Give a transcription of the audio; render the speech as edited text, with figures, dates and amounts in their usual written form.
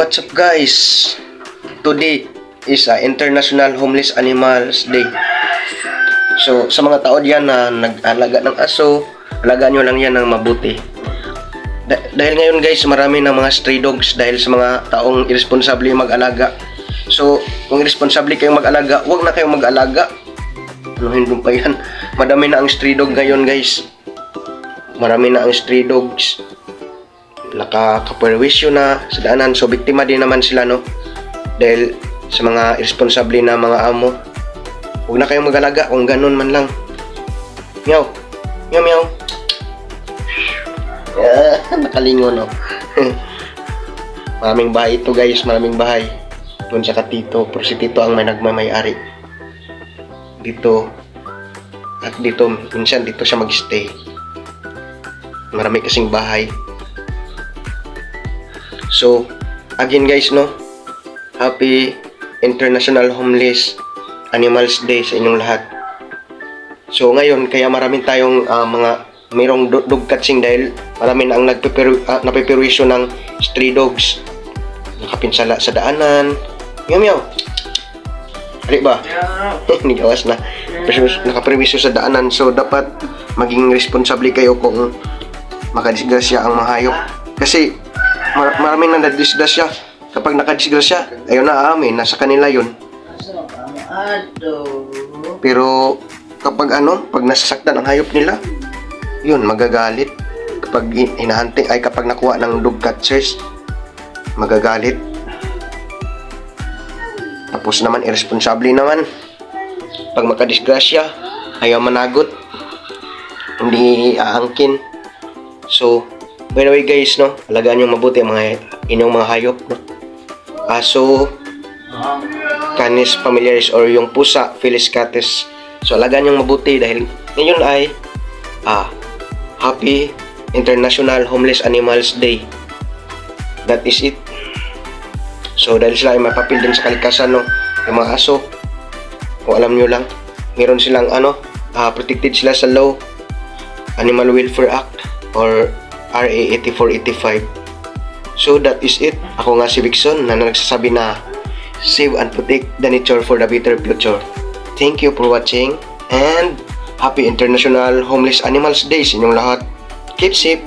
What's up guys? Today is International Homeless Animals Day. So sa mga tao diyan na nag-alaga ng aso, alagaan nyo lang yan ng mabuti. Dahil ngayon guys, marami ng mga stray dogs dahil sa mga taong irresponsable mag-alaga. So kung irresponsable kayong mag-alaga, huwag na kayong mag-alaga. Ano hindi pa yan? Madami na ang stray dog ngayon guys. Marami na ang stray dogs. Nakakaperwisyo na sa daanan, so biktima din naman sila, no, dahil sa mga irresponsable na mga amo. Huwag na kayong mag-alaga kung ganun man lang. Meow, meow, meow. Nakalingon, no. Maraming bahay ito guys, maraming bahay doon sa Katito, pero si Tito ang may nagmamay-ari dito, at dito minsan dito siya mag-stay. Marami kasing bahay. So, again guys, no, Happy International Homeless Animals Day sa inyong lahat. So, ngayon, kaya maraming tayong mayroong dog catching dahil marami na ang napiperwisyo ng stray dogs. Nakapinsala sa daanan. Meow, meow. Ari ba? Nigawas na. Nakaperwisyo sa daanan. So, dapat maging responsable kayo kung makadisgrasya ang mga hayop. Kasi, maraming nang nadisgrasya. Kapag nakadisgrasya, ayun na, nasa kanila yun. Pero kapag pag nasasaktan ang hayop nila, yun, magagalit. Kapag hinahunting, kapag nakuha ng dog catchers, magagalit. Tapos naman, irresponsable naman. Pag makadisgrasya, ayaw managot, hindi aangkin. So, by the way guys, no, alagaan nyo mabuti ang inyong mga hayop, no? Aso, Canis familiaris or yung pusa, Felis catus. So alagaan nyo mabuti dahil ngayon ay Happy International Homeless Animals Day. That is it. So dahil sila ay mapapil din sa kalikasan, no, yung mga aso, kung alam nyo lang, meron silang protected sila sa law, Animal Welfare Act or RA 8485. So that is it. Ako nga si Vicson na nagsasabi na save and protect the nature for the better future. Thank you for watching and Happy International Homeless Animals Day sa inyong lahat. Keep safe.